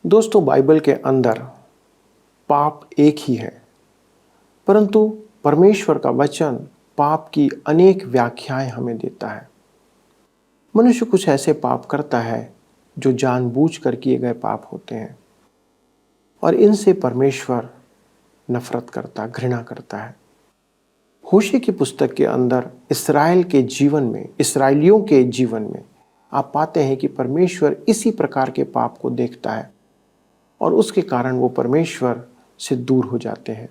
दोस्तों, बाइबल के अंदर पाप एक ही है, परंतु परमेश्वर का वचन पाप की अनेक व्याख्याएं हमें देता है। मनुष्य कुछ ऐसे पाप करता है जो जानबूझकर किए गए पाप होते हैं और इनसे परमेश्वर नफरत करता, घृणा करता है। होशे की पुस्तक के अंदर इसराइलियों के जीवन में आप पाते हैं कि परमेश्वर इसी प्रकार के पाप को देखता है और उसके कारण वो परमेश्वर से दूर हो जाते हैं।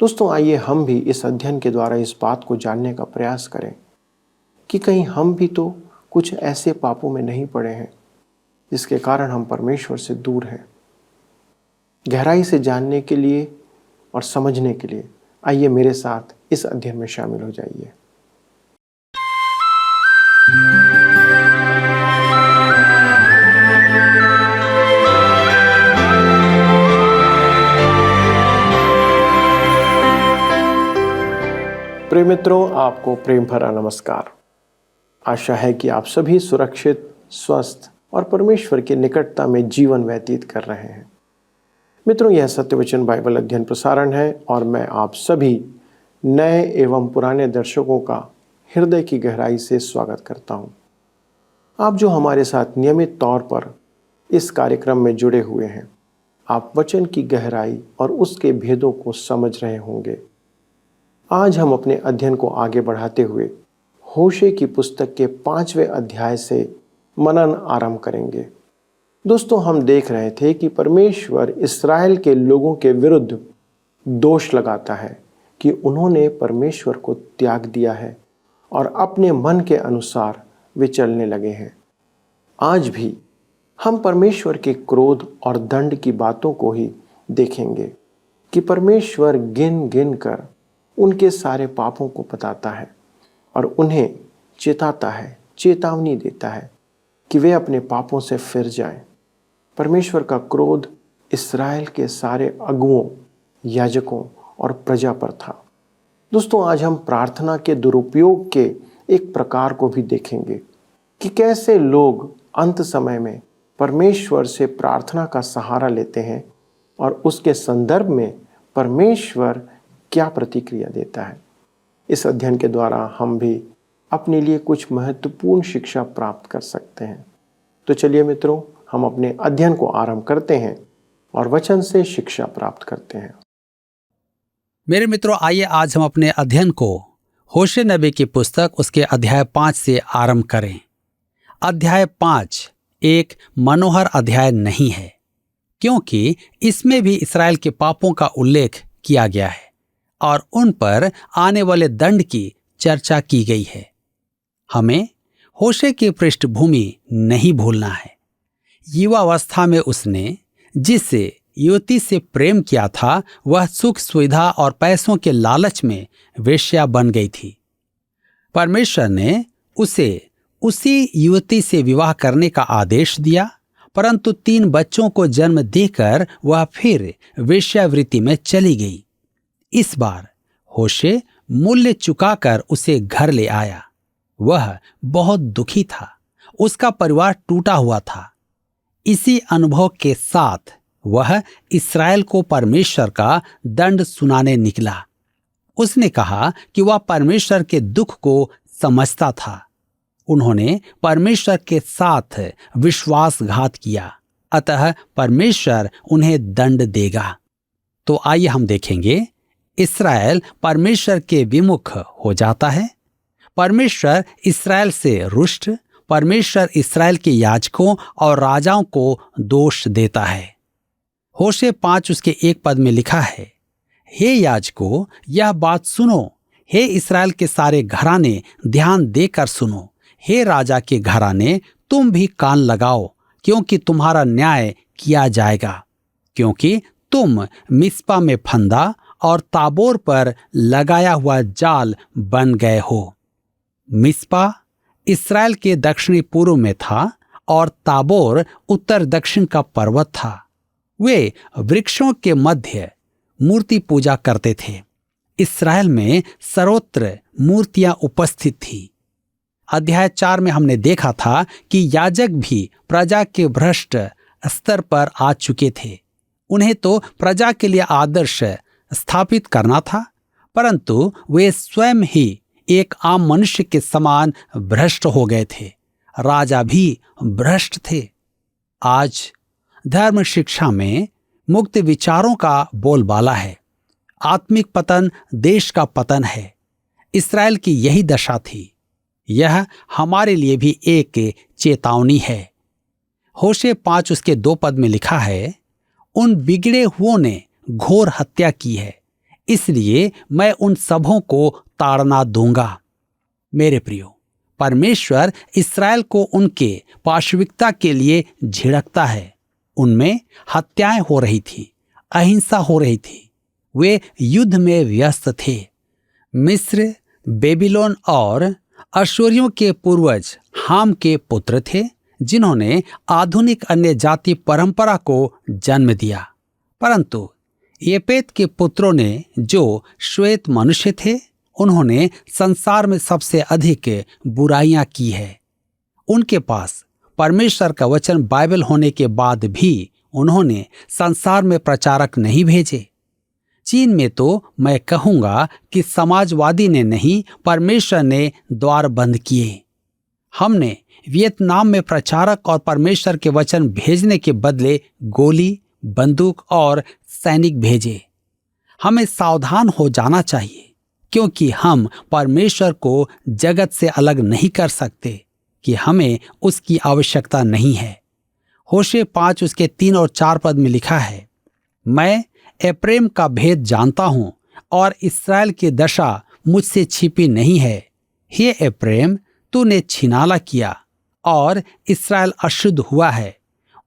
दोस्तों, आइए हम भी इस अध्ययन के द्वारा इस बात को जानने का प्रयास करें कि कहीं हम भी तो कुछ ऐसे पापों में नहीं पड़े हैं जिसके कारण हम परमेश्वर से दूर हैं। गहराई से जानने के लिए और समझने के लिए आइए मेरे साथ इस अध्ययन में शामिल हो जाइए। प्रिय मित्रों, आपको प्रेम भरा नमस्कार। आशा है कि आप सभी सुरक्षित, स्वस्थ और परमेश्वर की निकटता में जीवन व्यतीत कर रहे हैं। मित्रों, यह सत्यवचन बाइबल अध्ययन प्रसारण है और मैं आप सभी नए एवं पुराने दर्शकों का हृदय की गहराई से स्वागत करता हूं। आप जो हमारे साथ नियमित तौर पर इस कार्यक्रम में जुड़े हुए हैं, आप वचन की गहराई और उसके भेदों को समझ रहे होंगे। आज हम अपने अध्ययन को आगे बढ़ाते हुए होशे की पुस्तक के 5वें अध्याय से मनन आरंभ करेंगे। दोस्तों, हम देख रहे थे कि परमेश्वर इस्राएल के लोगों के विरुद्ध दोष लगाता है कि उन्होंने परमेश्वर को त्याग दिया है और अपने मन के अनुसार वे चलने लगे हैं। आज भी हम परमेश्वर के क्रोध और दंड की बातों को ही देखेंगे कि परमेश्वर गिन गिन कर उनके सारे पापों को बताता है और उन्हें चेताता है, चेतावनी देता है कि वे अपने पापों से फिर जाएं। परमेश्वर का क्रोध इस्राएल के सारे अगुओं, याजकों और प्रजा पर था। दोस्तों, आज हम प्रार्थना के दुरुपयोग के एक प्रकार को भी देखेंगे कि कैसे लोग अंत समय में परमेश्वर से प्रार्थना का सहारा लेते हैं और उसके संदर्भ में परमेश्वर क्या प्रतिक्रिया देता है। इस अध्ययन के द्वारा हम भी अपने लिए कुछ महत्वपूर्ण शिक्षा प्राप्त कर सकते हैं। तो चलिए मित्रों, हम अपने अध्ययन को आरंभ करते हैं और वचन से शिक्षा प्राप्त करते हैं। मेरे मित्रों, आइए आज हम अपने अध्ययन को होशे नबी की पुस्तक उसके अध्याय 5 से आरंभ करें। अध्याय 5 एक मनोहर अध्याय नहीं है, क्योंकि इसमें भी इस्राएल के पापों का उल्लेख किया गया है और उन पर आने वाले दंड की चर्चा की गई है। हमें होशे की पृष्ठभूमि नहीं भूलना है। युवावस्था में उसने जिस युवती से प्रेम किया था, वह सुख सुविधा और पैसों के लालच में वेश्या बन गई थी। परमेश्वर ने उसे उसी युवती से विवाह करने का आदेश दिया, परंतु 3 बच्चों को जन्म देकर वह फिर वेश्यावृत्ति में चली गई। इस बार होशे मूल्य चुकाकर उसे घर ले आया। वह बहुत दुखी था, उसका परिवार टूटा हुआ था। इसी अनुभव के साथ वह इस्राएल को परमेश्वर का दंड सुनाने निकला। उसने कहा कि वह परमेश्वर के दुख को समझता था। उन्होंने परमेश्वर के साथ विश्वासघात किया, अतः परमेश्वर उन्हें दंड देगा। तो आइए हम देखेंगे, इस्राएल परमेश्वर के विमुख हो जाता है। परमेश्वर इस्राएल से रुष्ट, परमेश्वर इस्राएल के याजकों और राजाओं को दोष देता है। होशे 5 उसके 1 पद में लिखा है, हे याजकों, यह बात सुनो, हे इस्राएल के सारे घराने ध्यान देकर सुनो, हे राजा के घराने तुम भी कान लगाओ, क्योंकि तुम्हारा न्याय किया जाएगा, क्योंकि तुम मिस्पा में फंदा और ताबोर पर लगाया हुआ जाल बन गए हो। मिस्पा इस्राएल के दक्षिणी पूर्व में था और ताबोर उत्तर दक्षिण का पर्वत था। वे वृक्षों के मध्य मूर्ति पूजा करते थे। इस्राएल में सर्वत्र मूर्तियां उपस्थित थी। अध्याय 4 में हमने देखा था कि याजक भी प्रजा के भ्रष्ट स्तर पर आ चुके थे। उन्हें तो प्रजा के लिए आदर्श स्थापित करना था, परंतु वे स्वयं ही एक आम मनुष्य के समान भ्रष्ट हो गए थे। राजा भी भ्रष्ट थे। आज धर्म शिक्षा में मुक्त विचारों का बोलबाला है। आत्मिक पतन देश का पतन है। इस्राएल की यही दशा थी। यह हमारे लिए भी एक चेतावनी है। होशे 5 उसके 2 पद में लिखा है, उन बिगड़े हुओं ने घोर हत्या की है, इसलिए मैं उन सबों को ताड़ना दूंगा। मेरे प्रियो, परमेश्वर इस्राएल को उनके पाशविकता के लिए झिड़कता है। उनमें हत्याएं हो रही थी, अहिंसा हो रही थी। वे युद्ध में व्यस्त थे। मिस्र, बेबीलोन और अश्शूरियों के पूर्वज हाम के पुत्र थे, जिन्होंने आधुनिक अन्य जाति परंपरा को जन्म दिया। परंतु येपेत के पुत्रों ने, जो श्वेत मनुष्य थे, उन्होंने संसार में सबसे अधिक बुराइयां की है। उनके पास परमेश्वर का वचन बाइबल होने के बाद भी उन्होंने संसार में प्रचारक नहीं भेजे। चीन में तो मैं कहूंगा कि समाजवादी ने नहीं, परमेश्वर ने द्वार बंद किए। हमने वियतनाम में प्रचारक और परमेश्वर के वचन भेजने के बदले गोली, बंदूक और सैनिक भेजे। हमें सावधान हो जाना चाहिए, क्योंकि हम परमेश्वर को जगत से अलग नहीं कर सकते, कि हमें उसकी आवश्यकता नहीं है। होशे 5 उसके 3 और 4 पद में लिखा है, मैं एप्रेम का भेद जानता हूं और इस्राएल की दशा मुझसे छिपी नहीं है। हे एप्रेम, तूने छिनाला किया और इस्राएल अशुद्ध हुआ है।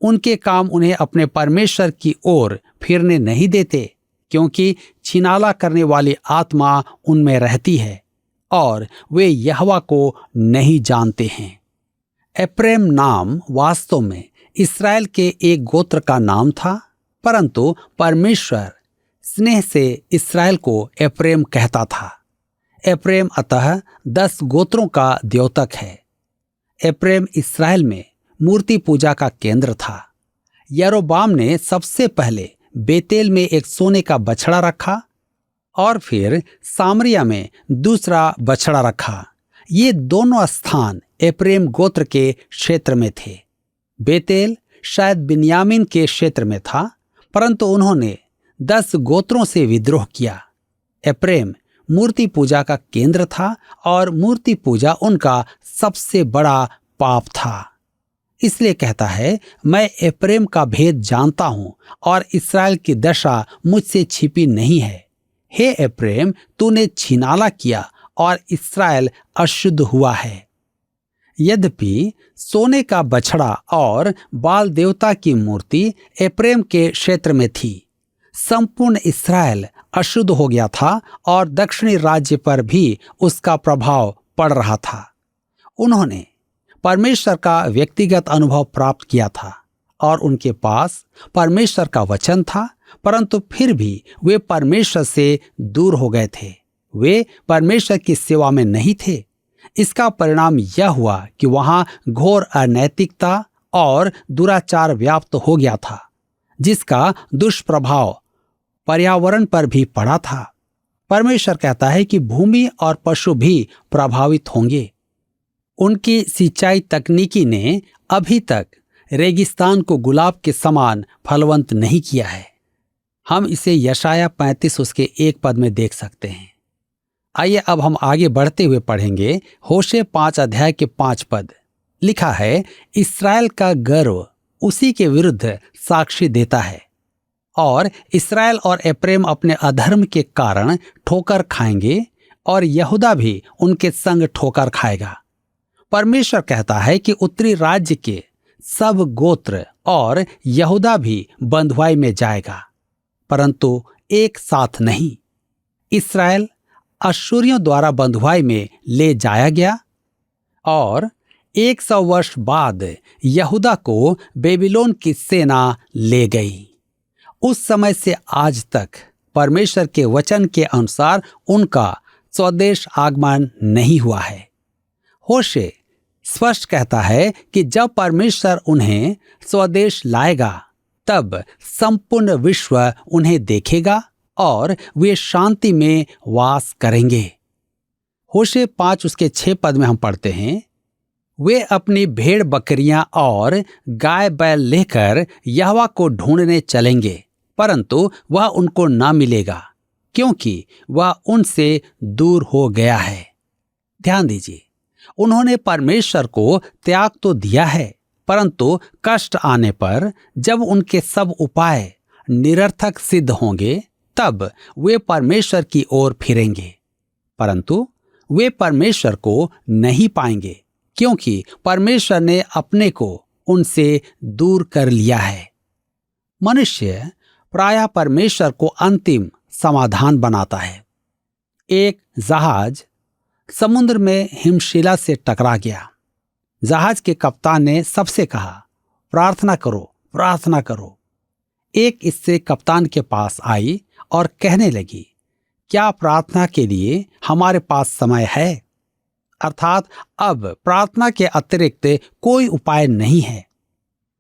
उनके काम उन्हें अपने परमेश्वर की ओर फिरने नहीं देते, क्योंकि छिनाला करने वाली आत्मा उनमें रहती है और वे यहोवा को नहीं जानते हैं। एप्रेम नाम वास्तव में इस्राएल के एक गोत्र का नाम था, परंतु परमेश्वर स्नेह से इस्राएल को एप्रेम कहता था। एप्रेम अतः 10 गोत्रों का द्योतक है। एप्रेम इस्राएल में मूर्ति पूजा का केंद्र था। यरोबाम ने सबसे पहले बेतेल में एक सोने का बछड़ा रखा और फिर सामरिया में दूसरा बछड़ा रखा। ये दोनों स्थान एप्रेम गोत्र के क्षेत्र में थे। बेतेल शायद बिन्यामीन के क्षेत्र में था, परंतु उन्होंने 10 गोत्रों से विद्रोह किया। एप्रेम मूर्ति पूजा का केंद्र था और मूर्ति पूजा उनका सबसे बड़ा पाप था। इसलिए कहता है, मैं एप्रेम का भेद जानता हूं और इस्राएल की दशा मुझसे छिपी नहीं है। हे एप्रेम, तूने छिनाला किया और इस्राएल अशुद्ध हुआ है। यद्यपि सोने का बछड़ा और बाल देवता की मूर्ति एप्रेम के क्षेत्र में थी, संपूर्ण इस्राएल अशुद्ध हो गया था और दक्षिणी राज्य पर भी उसका प्रभाव पड़ रहा था। उन्होंने परमेश्वर का व्यक्तिगत अनुभव प्राप्त किया था और उनके पास परमेश्वर का वचन था, परंतु फिर भी वे परमेश्वर से दूर हो गए थे। वे परमेश्वर की सेवा में नहीं थे। इसका परिणाम यह हुआ कि वहां घोर अनैतिकता और दुराचार व्याप्त हो गया था, जिसका दुष्प्रभाव पर्यावरण पर भी पड़ा था। परमेश्वर कहता है कि भूमि और पशु भी प्रभावित होंगे। उनकी सिंचाई तकनीकी ने अभी तक रेगिस्तान को गुलाब के समान फलवंत नहीं किया है। हम इसे यशाया 35 उसके 1 पद में देख सकते हैं। आइए अब हम आगे बढ़ते हुए पढ़ेंगे होशे 5 अध्याय के 5 पद। लिखा है, इस्राएल का गर्व उसी के विरुद्ध साक्षी देता है और इस्राएल और एप्रेम अपने अधर्म के कारण ठोकर खाएंगे और यहूदा भी उनके संग ठोकर खाएगा। परमेश्वर कहता है कि उत्तरी राज्य के सब गोत्र और यहूदा भी बंधुआई में जाएगा, परंतु एक साथ नहीं। इस्राएल अश्शूरियों द्वारा बंधुआई में ले जाया गया और 100 वर्ष बाद यहूदा को बेबीलोन की सेना ले गई। उस समय से आज तक परमेश्वर के वचन के अनुसार उनका स्वदेश आगमन नहीं हुआ है। होशे स्पष्ट कहता है कि जब परमेश्वर उन्हें स्वदेश लाएगा तब संपूर्ण विश्व उन्हें देखेगा और वे शांति में वास करेंगे। होशे 5 उसके 6 पद में हम पढ़ते हैं, वे अपनी भेड़ बकरियां और गाय बैल लेकर यहोवा को ढूंढने चलेंगे, परंतु वह उनको ना मिलेगा क्योंकि वह उनसे दूर हो गया है। ध्यान दीजिए, उन्होंने परमेश्वर को त्याग तो दिया है, परंतु कष्ट आने पर जब उनके सब उपाय निरर्थक सिद्ध होंगे तब वे परमेश्वर की ओर फिरेंगे, परंतु वे परमेश्वर को नहीं पाएंगे क्योंकि परमेश्वर ने अपने को उनसे दूर कर लिया है। मनुष्य प्रायः परमेश्वर को अंतिम समाधान बनाता है। एक जहाज समुद्र में हिमशिला से टकरा गया। जहाज के कप्तान ने सबसे कहा, प्रार्थना करो, प्रार्थना करो। एक इससे कप्तान के पास आई और कहने लगी, क्या प्रार्थना के लिए हमारे पास समय है? अर्थात अब प्रार्थना के अतिरिक्त कोई उपाय नहीं है।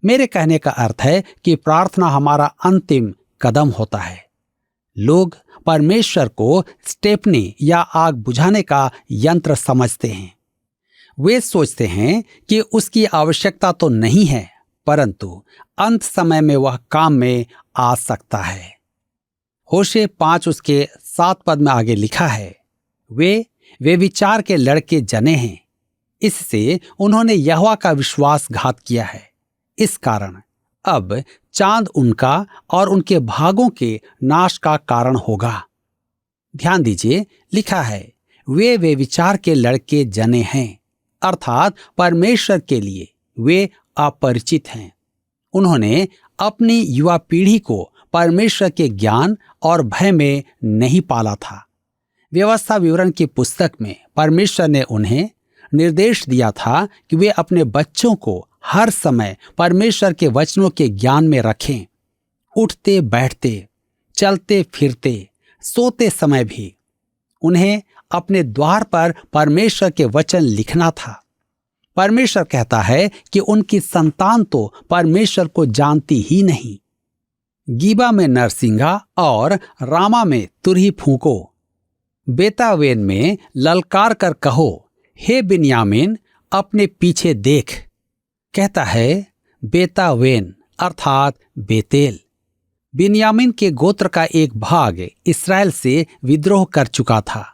मेरे कहने का अर्थ है कि प्रार्थना हमारा अंतिम कदम होता है। लोग परमेश्वर को स्टेपनी या आग बुझाने का यंत्र समझते हैं। वे सोचते हैं कि उसकी आवश्यकता तो नहीं है, परंतु अंत समय में वह काम में आ सकता है। होशे 5 उसके 7 पद में आगे लिखा है, वे विचार के लड़के जने हैं, इससे उन्होंने यहोवा का विश्वासघात किया है। इस कारण अब चांद उनका और उनके भागों के नाश का कारण होगा। ध्यान दीजिए, लिखा है वे विचार के लड़के जने हैं, अर्थात परमेश्वर के लिए वे अपरिचित हैं। उन्होंने अपनी युवा पीढ़ी को परमेश्वर के ज्ञान और भय में नहीं पाला था। व्यवस्था विवरण की पुस्तक में परमेश्वर ने उन्हें निर्देश दिया था कि वे अपने बच्चों को हर समय परमेश्वर के वचनों के ज्ञान में रखें। उठते बैठते, चलते फिरते, सोते समय भी उन्हें अपने द्वार पर परमेश्वर के वचन लिखना था। परमेश्वर कहता है कि उनकी संतान तो परमेश्वर को जानती ही नहीं। गीबा में नरसिंगा और रामा में तुरही फूंको, बेतावेन में ललकार कर कहो, हे बिन्यामीन अपने पीछे देख। कहता है बेतावेन अर्थात बेतेल। बिन्यामीन के गोत्र का एक भाग इस्राएल से विद्रोह कर चुका था।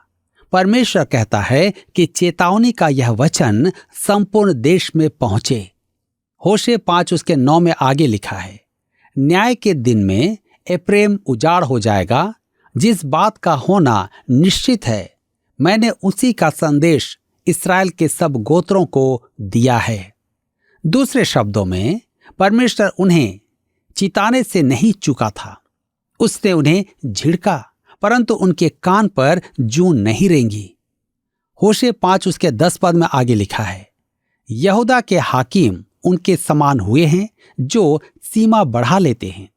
परमेश्वर कहता है कि चेतावनी का यह वचन संपूर्ण देश में पहुंचे। होशे 5 उसके 9 में आगे लिखा है, न्याय के दिन में एप्रेम उजाड़ हो जाएगा, जिस बात का होना निश्चित है मैंने उसी का संदेश इस्राएल के सब गोत्रों को दिया है। दूसरे शब्दों में परमेश्वर उन्हें चिताने से नहीं चूका था, उसने उन्हें झिड़का, परंतु उनके कान पर जूं नहीं रेंगी। होशे 5 उसके 10 पद में आगे लिखा है, यहूदा के हाकिम उनके समान हुए हैं जो सीमा बढ़ा लेते हैं,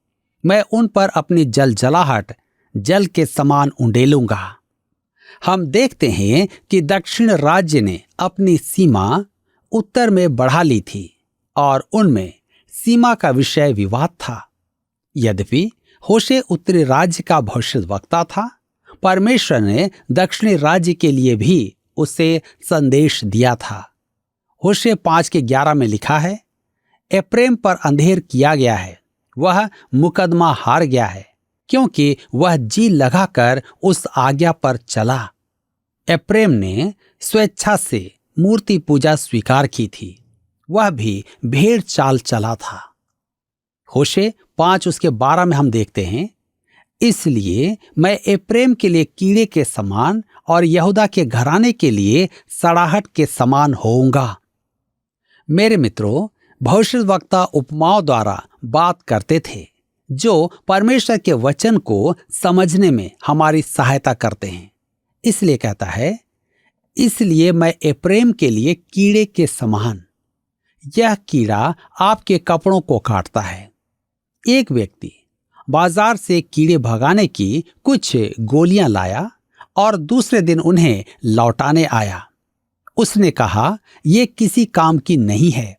मैं उन पर अपनी जलजलाहट जल के समान उंडेलूंगा। हम देखते हैं कि दक्षिण राज्य ने अपनी सीमा उत्तर में बढ़ा ली थी और उनमें सीमा का विषय विवाद था। यद्यपि होशे उत्तरी राज्य का भविष्यद्वक्ता था, परमेश्वर ने दक्षिणी राज्य के लिए भी उसे संदेश दिया था। होशे 5 के 11 में लिखा है, एप्रेम पर अंधेर किया गया है, वह मुकदमा हार गया है, क्योंकि वह जी लगाकर उस आज्ञा पर चला। एप्रेम ने स्वेच्छा से मूर्ति पूजा स्वीकार की थी, वह भी भेड़ चाल चला था। होशे 5 उसके 12 में हम देखते हैं, इसलिए मैं एप्रेम के लिए कीड़े के समान और यहूदा के घराने के लिए सड़ाहट के समान होऊंगा। मेरे मित्रों, भविष्यद्वक्ता उपमाओं द्वारा बात करते थे जो परमेश्वर के वचन को समझने में हमारी सहायता करते हैं। इसलिए कहता है, इसलिए मैं एप्रेम के लिए कीड़े के समान। यह कीड़ा आपके कपड़ों को काटता है। एक व्यक्ति बाजार से कीड़े भगाने की कुछ गोलियां लाया और दूसरे दिन उन्हें लौटाने आया उसने कहा, ये किसी काम की नहीं है।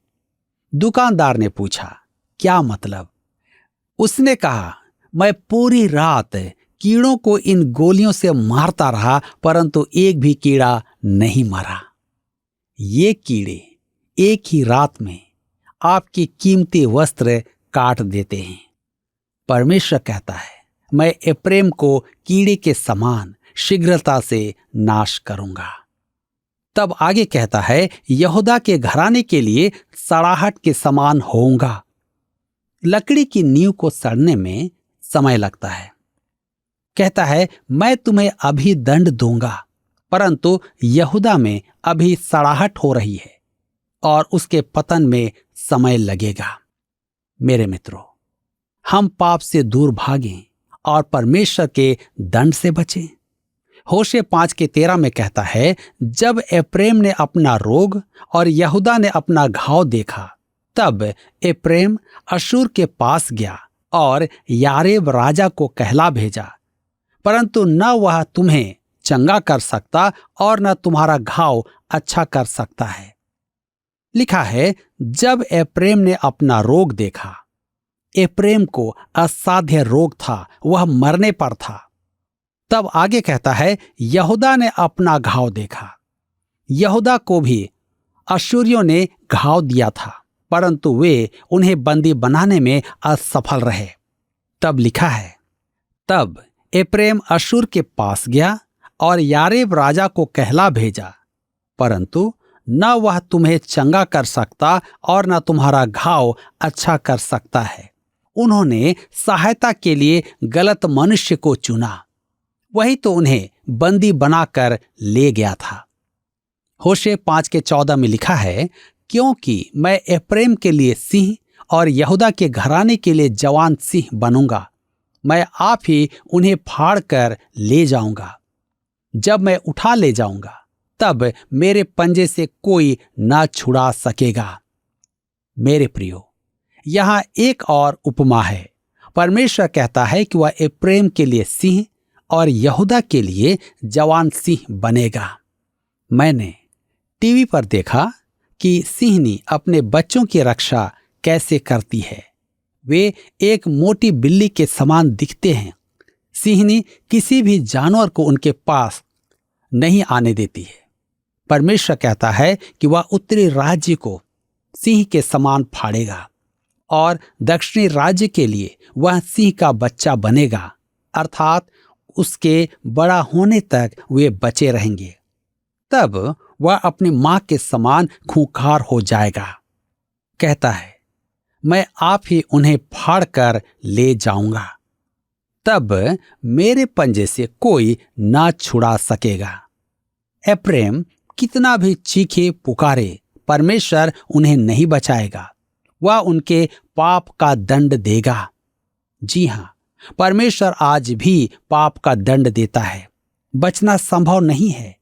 दुकानदार ने पूछा, क्या मतलब? उसने कहा, मैं पूरी रात कीड़ों को इन गोलियों से मारता रहा, परंतु एक भी कीड़ा नहीं मरा। ये कीड़े एक ही रात में आपकी कीमती वस्त्र काट देते हैं। परमेश्वर कहता है, मैं एप्रैम को कीड़े के समान शीघ्रता से नाश करूंगा। तब आगे कहता है, यहूदा के घराने के लिए सड़ाहट के समान होऊंगा। लकड़ी की नींव को सड़ने में समय लगता है। कहता है, मैं तुम्हें अभी दंड दूंगा, परंतु यहूदा में अभी सड़ाहट हो रही है और उसके पतन में समय लगेगा। मेरे मित्रों, हम पाप से दूर भागें और परमेश्वर के दंड से बचें। होशे 5:13 में कहता है, जब एप्रैम ने अपना रोग और यहूदा ने अपना घाव देखा, तब एप्रैम अशूर के पास गया और यारेब राजा को कहला भेजा, परंतु न वह तुम्हें चंगा कर सकता और न तुम्हारा घाव अच्छा कर सकता है। लिखा है, जब एप्रैम ने अपना रोग देखा। एप्रैम को असाध्य रोग था, वह मरने पर था। तब आगे कहता है, यहूदा ने अपना घाव देखा। यहूदा को भी अश्शूरियों ने घाव दिया था, परंतु वे उन्हें बंदी बनाने में असफल रहे। तब लिखा है, तब एप्रैम अश्शूर के पास गया और यारेब राजा को कहला भेजा, परंतु न वह तुम्हें चंगा कर सकता और न तुम्हारा घाव अच्छा कर सकता है। उन्होंने सहायता के लिए गलत मनुष्य को चुना, वही तो उन्हें बंदी बनाकर ले गया था। होशे 5:14 में लिखा है, क्योंकि मैं एप्रैम के लिए सिंह और यहूदा के घराने के लिए जवान सिंह बनूंगा। मैं आप ही उन्हें फाड़ कर ले जाऊंगा। जब मैं उठा ले जाऊंगा, तब मेरे पंजे से कोई ना छुड़ा सकेगा। मेरे प्रियो, यहां एक और उपमा है। परमेश्वर कहता है कि वह एप्रैम के लिए सिंह और यहूदा के लिए जवान सिंह बनेगा। मैंने टीवी पर देखा कि सिंहनी अपने बच्चों की रक्षा कैसे करती है। वे एक मोटी बिल्ली के समान दिखते हैं। सिंहनी किसी भी जानवर को उनके पास नहीं आने देती है। परमेश्वर कहता है कि वह उत्तरी राज्य को सिंह के समान फाड़ेगा और दक्षिणी राज्य के लिए वह सिंह का बच्चा बनेगा, अर्थात उसके बड़ा होने तक वे बचे रहेंगे। तब वह अपनी मां के समान खूंखार हो जाएगा। कहता है, मैं आप ही उन्हें फाड़ कर ले जाऊंगा, तब मेरे पंजे से कोई ना छुड़ा सकेगा। एप्रैम कितना भी चीखे पुकारे, परमेश्वर उन्हें नहीं बचाएगा। वह उनके पाप का दंड देगा। जी हां, परमेश्वर आज भी पाप का दंड देता है। बचना संभव नहीं है।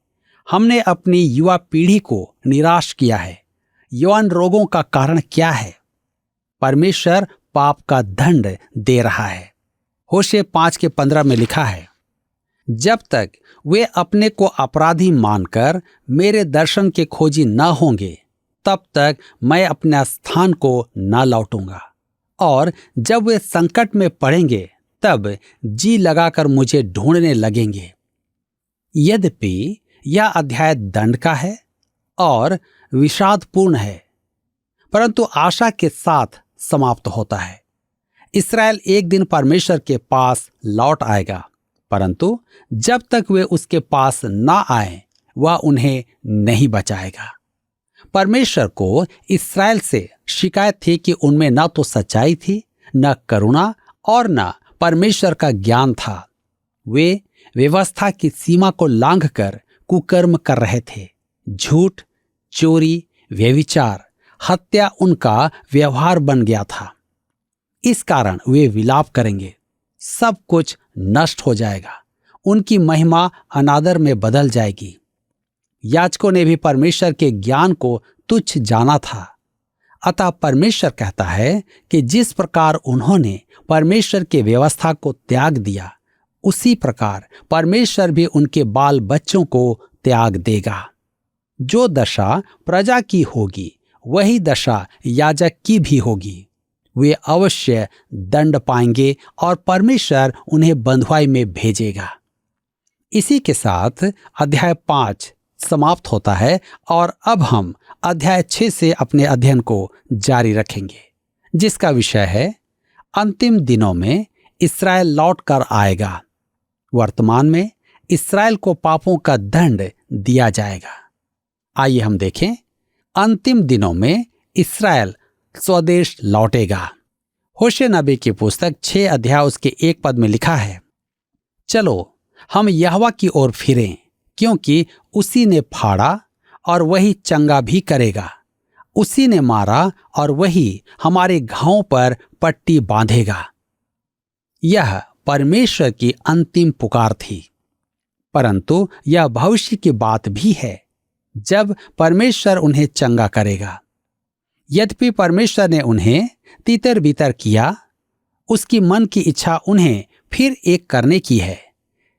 हमने अपनी युवा पीढ़ी को निराश किया है। यौन रोगों का कारण क्या है? परमेश्वर पाप का दंड दे रहा है। होशे 5:15 में लिखा है, जब तक वे अपने को अपराधी मानकर मेरे दर्शन के खोजी न होंगे, तब तक मैं अपने स्थान को न लौटूंगा, और जब वे संकट में पड़ेंगे तब जी लगाकर मुझे ढूंढने लगेंगे। यद्यपि यह अध्याय दंड का है और विषादपूर्ण है, परंतु आशा के साथ समाप्त होता है। इस्राएल एक दिन परमेश्वर के पास लौट आएगा, परंतु जब तक वे उसके पास ना आए, वह उन्हें नहीं बचाएगा। परमेश्वर को इस्राएल से शिकायत थी कि उनमें न तो सच्चाई थी, न करुणा और न परमेश्वर का ज्ञान था। वे व्यवस्था की सीमा को लांघकर कुकर्म कर रहे थे। झूठ, चोरी, व्यभिचार, हत्या उनका व्यवहार बन गया था। इस कारण वे विलाप करेंगे। सब कुछ नष्ट हो जाएगा। उनकी महिमा अनादर में बदल जाएगी। याजकों ने भी परमेश्वर के ज्ञान को तुच्छ जाना था। अतः परमेश्वर कहता है कि जिस प्रकार उन्होंने परमेश्वर की व्यवस्था को त्याग दिया, उसी प्रकार परमेश्वर भी उनके बाल बच्चों को त्याग देगा। जो दशा प्रजा की होगी वही दशा याजक की भी होगी। वे अवश्य दंड पाएंगे और परमेश्वर उन्हें बंधुआई में भेजेगा। इसी के साथ अध्याय 5 समाप्त होता है और अब हम अध्याय 6 से अपने अध्ययन को जारी रखेंगे, जिसका विषय है अंतिम दिनों में इस्राएल लौट कर आएगा। वर्तमान में इस्राएल को पापों का दंड दिया जाएगा। आइए हम देखें, अंतिम दिनों में इस्राएल स्वदेश लौटेगा। होशे नबी की पुस्तक 6 अध्याय उसके 1 पद में लिखा है, चलो हम यहोवा की ओर फिरें, क्योंकि उसी ने फाड़ा और वही चंगा भी करेगा, उसी ने मारा और वही हमारे घावों पर पट्टी बांधेगा। यह परमेश्वर की अंतिम पुकार थी, परंतु यह भविष्य की बात भी है जब परमेश्वर उन्हें चंगा करेगा। यद्यपि परमेश्वर ने उन्हें तितर बितर किया, उसकी मन की इच्छा उन्हें फिर एक करने की है।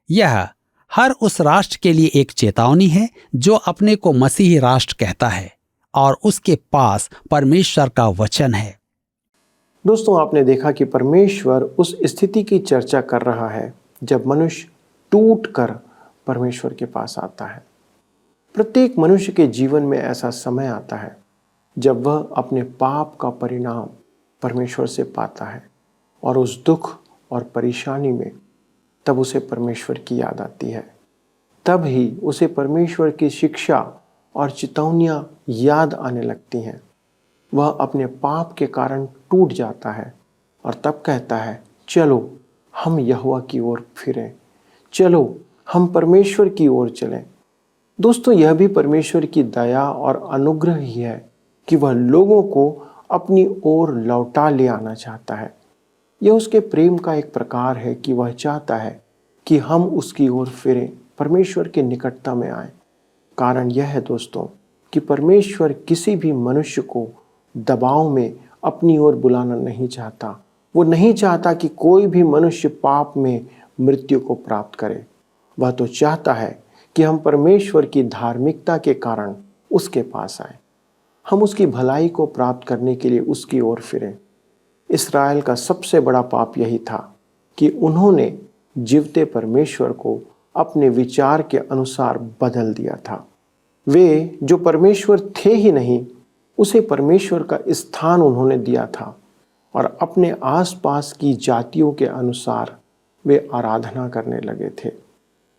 यह हर उस राष्ट्र के लिए एक चेतावनी है जो अपने को मसीही राष्ट्र कहता है और उसके पास परमेश्वर का वचन है। दोस्तों, आपने देखा कि परमेश्वर उस स्थिति की चर्चा कर रहा है जब मनुष्य टूट कर परमेश्वर के पास आता है। प्रत्येक मनुष्य के जीवन में ऐसा समय आता है जब वह अपने पाप का परिणाम परमेश्वर से पाता है और उस दुख और परेशानी में तब उसे परमेश्वर की याद आती है। तब ही उसे परमेश्वर की शिक्षा और चेतावनियां याद आने लगती हैं। वह अपने पाप के कारण टूट जाता है और तब कहता है, चलो हम यहोवा की ओर फिरें, चलो हम परमेश्वर की ओर चलें। दोस्तों, यह भी परमेश्वर की दया और अनुग्रह ही है कि वह लोगों को अपनी ओर लौटा ले आना चाहता है। यह उसके प्रेम का एक प्रकार है कि वह चाहता है कि हम उसकी ओर फिरें, परमेश्वर के निकटता में आएं। कारण यह है दोस्तों कि परमेश्वर किसी भी मनुष्य को दबाव में अपनी ओर बुलाना नहीं चाहता। वो नहीं चाहता कि कोई भी मनुष्य पाप में मृत्यु को प्राप्त करे। वह तो चाहता है कि हम परमेश्वर की धार्मिकता के कारण उसके पास आए, हम उसकी भलाई को प्राप्त करने के लिए उसकी ओर फिरें। इस्राएल का सबसे बड़ा पाप यही था कि उन्होंने जीवते परमेश्वर को अपने विचार के अनुसार बदल दिया था। वे जो परमेश्वर थे ही नहीं, उसे परमेश्वर का स्थान उन्होंने दिया था और अपने आसपास की जातियों के अनुसार वे आराधना करने लगे थे,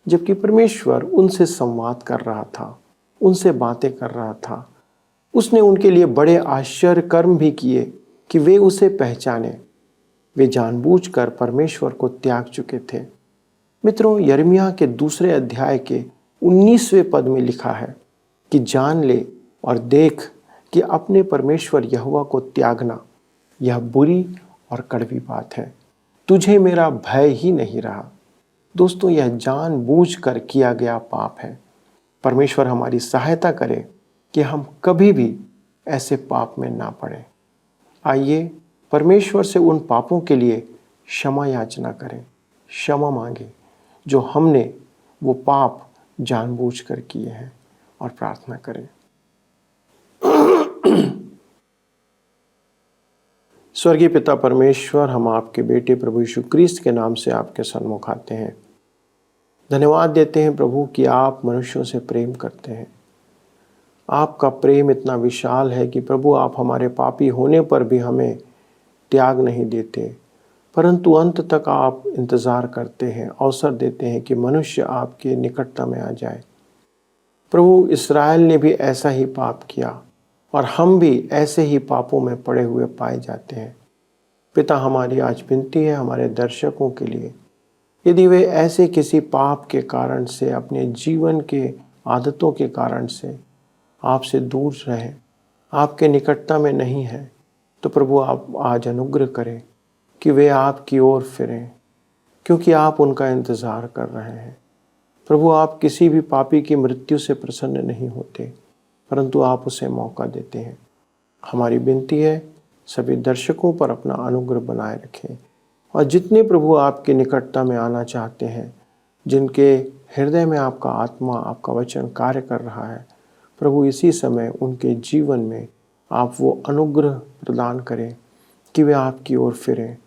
जबकि परमेश्वर उनसे संवाद कर रहा था, उनसे बातें कर रहा था। उसने उनके लिए बड़े आश्चर्य कर्म भी किए कि वे उसे पहचाने। वे जानबूझकर परमेश्वर को त्याग चुके थे। मित्रों, यिर्मयाह के 2 अध्याय के 19वें पद में लिखा है कि जान ले और देख कि अपने परमेश्वर यहोवा को त्यागना यह बुरी और कड़वी बात है। तुझे मेरा भय ही नहीं रहा। दोस्तों, यह जानबूझकर किया गया पाप है। परमेश्वर हमारी सहायता करे कि हम कभी भी ऐसे पाप में ना पड़े। आइए परमेश्वर से उन पापों के लिए क्षमा याचना करें, क्षमा मांगे जो हमने वो पाप जानबूझकर किए हैं, और प्रार्थना करें। स्वर्गीय पिता परमेश्वर, हम आपके बेटे प्रभु यीशु क्रिस्त के नाम से आपके सन्मुख आते हैं। धन्यवाद देते हैं प्रभु कि आप मनुष्यों से प्रेम करते हैं। आपका प्रेम इतना विशाल है कि प्रभु आप हमारे पापी होने पर भी हमें त्याग नहीं देते, परंतु अंत तक आप इंतज़ार करते हैं, अवसर देते हैं कि मनुष्य आपके निकटता में आ जाए। प्रभु, इस्राएल ने भी ऐसा ही पाप किया और हम भी ऐसे ही पापों में पड़े हुए पाए जाते हैं। पिता, हमारी आज विनती है हमारे दर्शकों के लिए, यदि वे ऐसे किसी पाप के कारण से, अपने जीवन के आदतों के कारण से आपसे दूर रहें, आपके निकटता में नहीं है, तो प्रभु आप आज अनुग्रह करें कि वे आपकी ओर फिरें, क्योंकि आप उनका इंतज़ार कर रहे हैं। प्रभु, आप किसी भी पापी की मृत्यु से प्रसन्न नहीं होते, परंतु आप उसे मौका देते हैं। हमारी विनती है सभी दर्शकों पर अपना अनुग्रह बनाए रखें, और जितने प्रभु आपके निकटता में आना चाहते हैं, जिनके हृदय में आपका आत्मा, आपका वचन कार्य कर रहा है, प्रभु इसी समय उनके जीवन में आप वो अनुग्रह प्रदान करें कि वे आपकी ओर फिरें,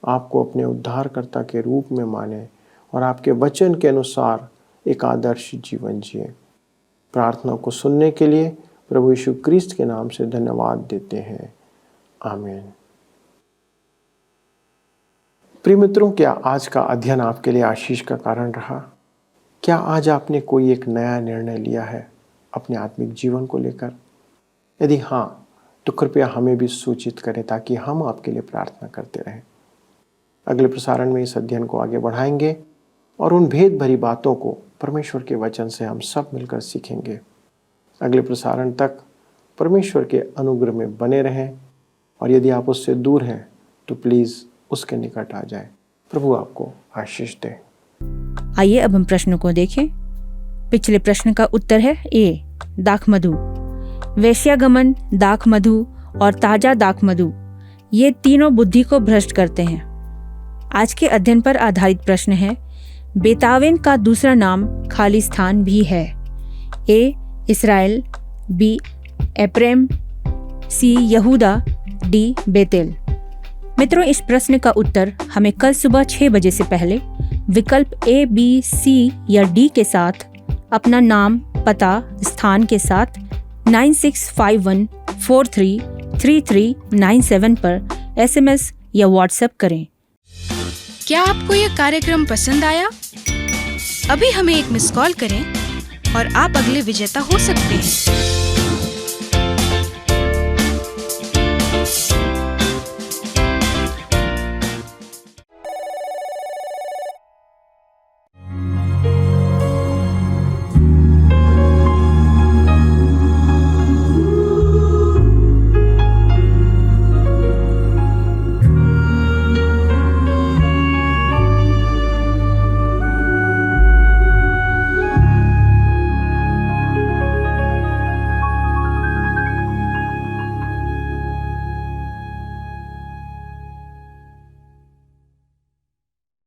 आपको अपने उद्धारकर्ता के रूप में माने और आपके वचन के अनुसार एक आदर्श जीवन जिए। प्रार्थना को सुनने के लिए प्रभु यीशु क्रिस्त के नाम से धन्यवाद देते हैं। आमीन। प्रिय मित्रों, क्या आज का अध्ययन आपके लिए आशीष का कारण रहा? क्या आज आपने कोई एक नया निर्णय लिया है अपने आत्मिक जीवन को लेकर? यदि हाँ, तो कृपया हमें भी सूचित करें ताकि हम आपके लिए प्रार्थना करते रहें। अगले प्रसारण में इस अध्ययन को आगे बढ़ाएंगे और उन भेद भरी बातों को परमेश्वर के वचन से हम सब मिलकर सीखेंगे। अगले प्रसारण तक परमेश्वर के अनुग्रह में बने रहें और यदि आप उससे दूर हैं तो प्लीज़ उसके निकट आ जाएं। प्रभु आपको आशीष दे। आइए अब हम प्रश्नों को देखें। पिछले प्रश्न का उत्तर है ए, दाखमधु। वेश्यागमन, दाखमधु और ताजा दाखमधु, ये तीनों बुद्धि को भ्रष्ट करते हैं। आज के अध्ययन पर आधारित प्रश्न है, बेतावेन का दूसरा नाम खालिस्तान भी है? ए, इस्राएल, बी, एप्रेम, सी, यहूदा, डी, बेतेल। मित्रों, इस प्रश्न का उत्तर हमें कल सुबह 6 बजे से पहले विकल्प ए, बी, सी या डी के साथ अपना नाम, पता, स्थान के साथ 9651433397 पर SMS या WhatsApp करें। क्या आपको यह कार्यक्रम पसंद आया? अभी हमें एक मिस कॉल करें और आप अगले विजेता हो सकते हैं।